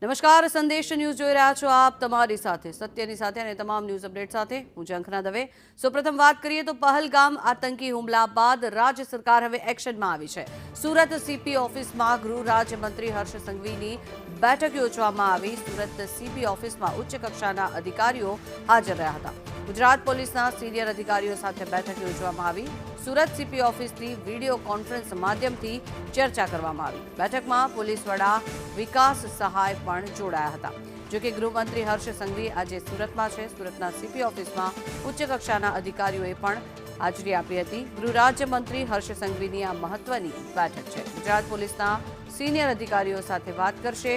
નમસ્કાર, સંદેશ ન્યૂઝ જોઈ રહ્યા છો આપ, તમારી સાથે સત્યની સાથે અને તમામ ન્યૂઝ અપડેટ સાથે હું ઝંખના દવે। સૌપ્રથમ વાત કરીએ તો પહલગામ આતંકી હુમલા બાદ રાજ્ય સરકાર હવે એક્શનમાં આવી છે। સુરત સીપી ઓફિસમાં ગૃહ રાજ્યમંત્રી હર્ષ સંઘવીની બેઠક યોજવામાં આવી। સુરત સીપી ઓફિસમાં ઉચ્ચ કક્ષાના અધિકારીઓ હાજર રહ્યા હતા। ગુજરાત પોલીસના સિનિયર અધિકારીઓ સાથે બેઠક યોજવામાં આવી। સુરત સીપી ઓફિસથી વિડીયો કોન્ફરન્સ માધ્યમથી ચર્ચા કરવામાં આવી। બેઠકમાં પોલીસ વડા વિકાસ સહાય પણ જોડાયા હતા। જોકે ગૃહમંત્રી હર્ષ સંઘવી આજે સુરતમાં છે। સુરતના સીપી ઓફિસમાં ઉચ્ચ કક્ષાના અધિકારીઓએ પણ હાજરી આપી હતી। ગૃહ રાજ્યમંત્રી હર્ષ સંઘવીની આ મહત્વની બેઠક છે। ગુજરાત પોલીસના સિનિયર અધિકારીઓ સાથે વાત કરશે।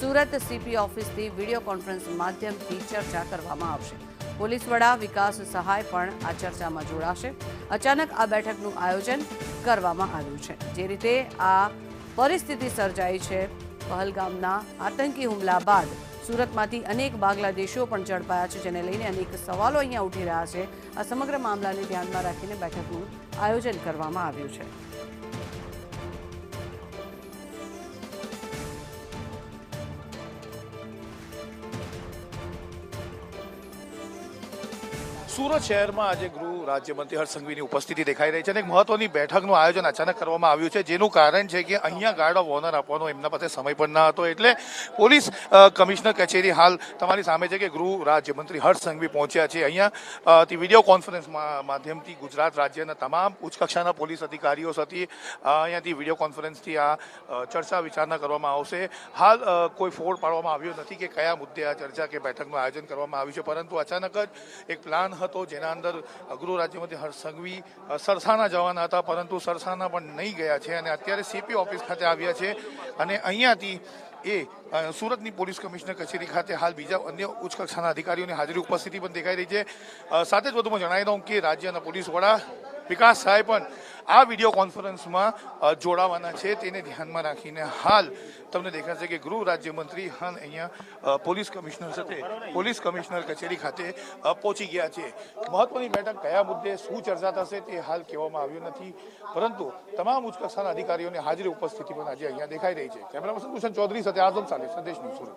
સુરત સીપી ઓફિસથી વિડીયો કોન્ફરન્સ માધ્યમથી ચર્ચા કરવામાં આવશે। પોલીસ વડા વિકાસ સહાય પણ આ ચર્ચામાં જોડાશે। અચાનક આ બેઠકનું આયોજન કરવામાં આવ્યું છે। જે રીતે આ પરિસ્થિતિ સર્જાઈ છે પહલગામના આતંકી હુમલા બાદ સુરતમાંથી અનેક બાંગ્લાદેશીઓ પણ ઝડપાયા છે, જેને લઈને અનેક સવાલો અહીંયા ઉઠી રહ્યા છે। આ સમગ્ર મામલાને ધ્યાનમાં રાખીને બેઠકનું આયોજન કરવામાં આવ્યું છે। સુરત શહેરમાં આજે ગૃહ રાજ્યમંત્રી હર્ષ સંઘવીની ઉપસ્થિતિ દેખાઈ રહી છે અને એક મહત્વની બેઠકનું આયોજન અચાનક કરવામાં આવ્યું છે, જેનું કારણ છે કે અહીંયા ગાર્ડ ઓફ ઓનર આપવાનો એમના પાસે સમય પણ ન હતો। એટલે પોલીસ કમિશનર કચેરી હાલ તમારી સામે છે કે ગૃહ રાજ્યમંત્રી હર્ષ સંઘવી પહોંચ્યા છે। અહીંયા વિડીયો કોન્ફરન્સ માધ્યમથી ગુજરાત રાજ્યના તમામ ઉચ્ચ કક્ષાના પોલીસ અધિકારીઓ સાથે અહીંયાથી વિડીયો કોન્ફરન્સથી આ ચર્ચા વિચારણા કરવામાં આવશે। હાલ કોઈ ફોડ પાડવામાં આવ્યો નથી કે કયા મુદ્દે આ ચર્ચા કે બેઠકનું આયોજન કરવામાં આવ્યું છે, પરંતુ અચાનક જ એક પ્લાન હતો જેના અંદર ગૃહ રાજ્યમંત્રી હર્ષ સંઘવી સરસાના જવાના હતા, પરંતુ સરસાના પણ નહીં ગયા છે અને અત્યારે સીપી ઓફિસ ખાતે આવ્યા છે અને અહીંયાથી સુરતની પોલીસ કમિશનર કચેરી ખાતે હાલ બીજા અન્ય ઉચ્ચ કક્ષાના અધિકારીઓની હાજરી ઉપસ્થિતિ પણ દેખાઈ રહી છે। સાથે જ વધુમાં જણાવી દઉં કે રાજ્યના પોલીસ વડા વિકાસ સહાય પણ આ વિડીયો કોન્ફરન્સમાં જોડાવાના છે। તેને ધ્યાનમાં રાખીને હાલ તમને દેખાશે કે ગૃહ રાજ્યમંત્રી હાલ અહીંયા પોલીસ કમિશનર સાથે પોલીસ કમિશનર કચેરી ખાતે પહોંચી ગયા છે। મહત્વની બેઠક કયા મુદ્દે શું ચર્ચા થશે તે હાલ કહેવામાં આવ્યું નથી, પરંતુ તમામ ઉચ્ચ કક્ષાના અધિકારીઓની હાજરી ઉપસ્થિતિ પણ આજે અહીંયા દેખાઈ રહી છે। કેમેરા પર્સન ભૂષણ ચૌધરી સાથે આઝમ સાથે સંદેશ ન્યૂઝ સુરત।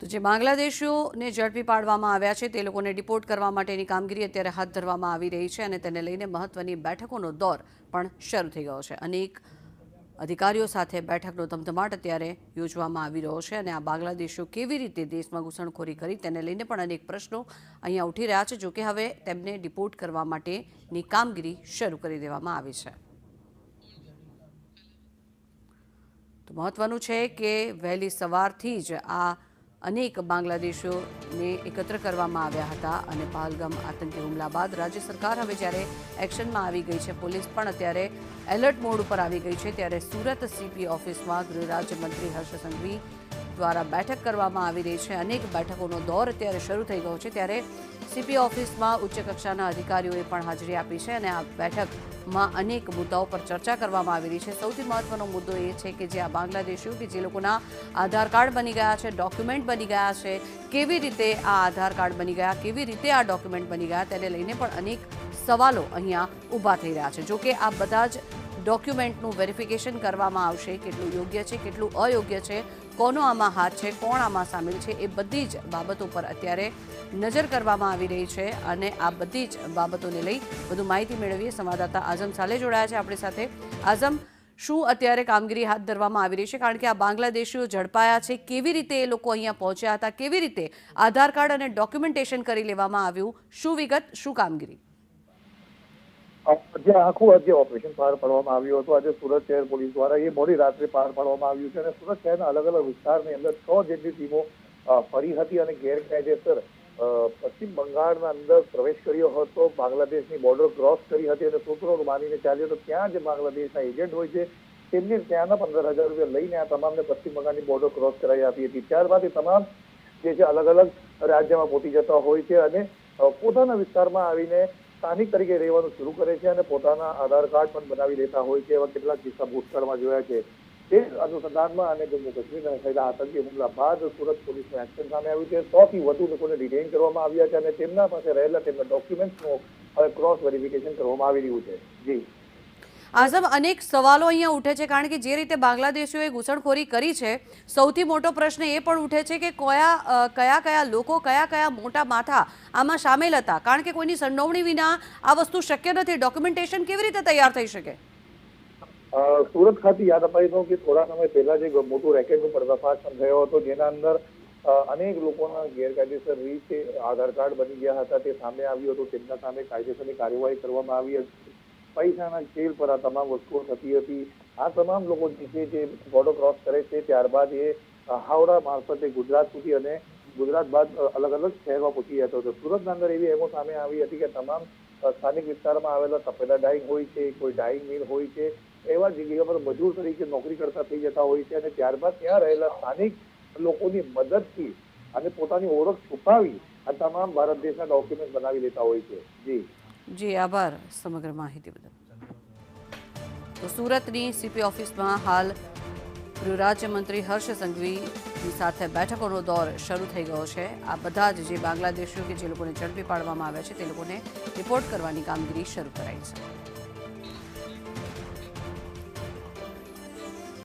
તો જે બાંગ્લાદેશીઓને ઝડપી પાડવામાં આવ્યા છે તે લોકોને ડિપોર્ટ કરવા માટેની કામગીરી અત્યારે હાથ ધરવામાં આવી રહી છે અને તેને લઈને મહત્વની બેઠકોનો દોર પણ શરૂ થઈ ગયો છે। અનેક અધિકારીઓ સાથે બેઠકનો ધમધમાટ અત્યારે યોજવામાં આવી રહ્યો છે અને આ બાંગ્લાદેશીઓ કેવી રીતે દેશમાં ઘૂસણખોરી કરી તેને લઈને પણ અનેક પ્રશ્નો અહીંયા ઉઠી રહ્યા છે। જોકે હવે તેમને ડિપોર્ટ કરવા માટેની કામગીરી શરૂ કરી દેવામાં આવી છે। તો મહત્વનું છે કે વહેલી સવારથી જ આ અનેક બાંગ્લાદેશીઓને એકત્ર કરવામાં આવ્યા હતા અને પહલગામ આતંકી હુમલા બાદ રાજ્ય સરકાર હવે જ્યારે એક્શનમાં આવી ગઈ છે, પોલીસ પણ અત્યારે એલર્ટ મોડ ઉપર આવી ગઈ છે, ત્યારે સુરત સીપી ઓફિસમાં ગૃહ રાજ્યમંત્રી હર્ષ સંઘવી દ્વારા બેઠક કરવામાં આવી રહી છે। અનેક બેઠકોનો દોર અત્યારે શરૂ થઈ ગયો છે, ત્યારે સીપી ઓફિસમાં ઉચ્ચ કક્ષાના અધિકારીઓએ પણ હાજરી આપી છે અને આ બેઠકમાં અનેક મુદ્દાઓ પર ચર્ચા કરવામાં આવી રહી છે। સૌથી મહત્વનો મુદ્દો એ છે કે જે આ બાંગ્લાદેશીઓ કે જે લોકોના આધાર કાર્ડ બની ગયા છે, ડોક્યુમેન્ટ બની ગયા છે, કેવી રીતે આ આધાર કાર્ડ બની ગયા, કેવી રીતે આ ડોક્યુમેન્ટ બની ગયા, તેને લઈને પણ અનેક સવાલો અહીંયા ઊભા થઈ રહ્યા છે। જોકે આ બધા જ ડોક્યુમેન્ટનું વેરિફિકેશન કરવામાં આવશે, કેટલું યોગ્ય છે, કેટલું અયોગ્ય છે, કોનો આમાં હાથ છે, કોણ આમાં સામેલ છે, એ બધી જ બાબતો પર અત્યારે નજર કરવામાં આવી રહી છે અને આ બધી જ બાબતોને લઈ વધુ માહિતી મેળવીએ। સંવાદદાતા આઝમ સાલે જોડાયા છે આપણી સાથે। આઝમ, શું અત્યારે કામગીરી હાથ ધરવામાં આવી રહી છે, કારણ કે આ બાંગ્લાદેશીઓ ઝડપાયા છે, કેવી રીતે એ લોકો અહીંયા પહોંચ્યા હતા, કેવી રીતે આધાર કાર્ડ અને ડોક્યુમેન્ટેશન કરી લેવામાં આવ્યું, શું વિગત, શું કામગીરી? જે આખું જે ઓપરેશન પાર પાડવામાં આવ્યું હતું આજે સુરત શહેર પોલીસ દ્વારા એ મોડી રાત્રે પાર પાડવામાં આવ્યું છે અને સુરત શહેરના અલગ અલગ વિસ્તારની અંદર 6 જેટલી ટીમો ફરી હતી અને ગેરકાયદેસર પશ્ચિમ બંગાળના અંદર પ્રવેશ કર્યો હતો, બાંગ્લાદેશની બોર્ડર ક્રોસ કરી હતી અને સૂત્રોનું માનીને ચાલ્યો તો ત્યાં જે બાંગ્લાદેશના એજન્ટ હોય છે તેમને ત્યાંના 15,000 રૂપિયા લઈને આ તમામને પશ્ચિમ બંગાળની બોર્ડર ક્રોસ કરાવી આપી હતી। ત્યારબાદ એ તમામ જે છે અલગ અલગ રાજ્યમાં પહોંચી જતા હોય છે અને પોતાના વિસ્તારમાં આવીને સ્થાનિક તરીકે રહેવાનું શરૂ કરે છે અને પોતાના આધાર કાર્ડ પણ બનાવી લેતા હોય છે। એવા કેટલાક કિસ્સા ભૂતકાળમાં જોયા છે। તે અનુસંધાનમાં અને જમ્મુ કાશ્મીરના થયેલા આતંકી હુમલા બાદ સુરત પોલીસનું એક્શન સામે આવ્યું છે। 100 થી વધુ લોકોને ડિટેઇન કરવામાં આવ્યા છે અને તેમના પાસે રહેલા તેમના ડોક્યુમેન્ટ્સનો હવે ક્રોસ વેરિફિકેશન કરવામાં આવી રહ્યું છે. જી આઝમ, અનેક સવાલો અહીંયા ઉઠે છે કારણ કે જે રીતે બાંગ્લાદેશીઓએ ઘૂસણખોરી કરી છે, સૌથી મોટો પ્રશ્ન એ પણ ઉઠે છે કે કયા લોકો, કયા મોટા માથા આમાં સામેલ હતા, કારણ કે કોઈની સંડોવણી વિના આ વસ્તુ શક્ય નથી. ડોક્યુમેન્ટેશન કેવી રીતે તૈયાર થઈ શકે? સુરત ખાતે યાદ અપાઈ દઉં કે થોડા સમય પહેલા જે મોટું રેકેટનો પર્દાફાશ થયો હતો, જેના અંદર અનેક લોકોના ગેરકાયદેસર રીતે આધાર કાર્ડ બની ગયા હતા, તે સામે આવ્યું હતું. તેમના સામે કાયદેસરની કાર્યવાહી કરવામાં આવી હતી. પૈસાના ખેલ પર આ તમામ વસ્તુઓ થતી હતી. આ તમામ લોકો જે બોર્ડર ક્રોસ કરે છે, ત્યારબાદ એ હાવડા મારફતે ગુજરાત સુધી અને ગુજરાત બાદ અલગ અલગ શહેરમાં પહોંચી જતો હતો. સુરતના અંદર એવી એમો સામે આવી હતી કે તમામ સ્થાનિક વિસ્તારમાં આવેલા તપેલા ડાઈંગ હોય છે, કોઈ ડાઈંગ મિલ હોય છે, એવા જગ્યા પર મજૂર તરીકે નોકરી કરતા થઈ જતા હોય છે અને ત્યારબાદ ત્યાં રહેલા સ્થાનિક લોકોની મદદથી અને પોતાની ઓળખ છુપાવી આ તમામ ભારત દેશના ડોક્યુમેન્ટ બનાવી લેતા હોય છે. જી આભાર સમગ્ર માહિતી બદલ. તો સુરતની સીપી ઓફિસમાં હાલ ગૃહ રાજ્યમંત્રી હર્ષ સંઘવીની સાથે બેઠકોનો દોર શરૂ થઈ ગયો છે. આ બધા જ જે બાંગ્લાદેશીઓ કે જે લોકોને ઝડપી પાડવામાં આવ્યા છે તે લોકોને રિપોર્ટ કરવાની કામગીરી શરૂ કરાઈ છે.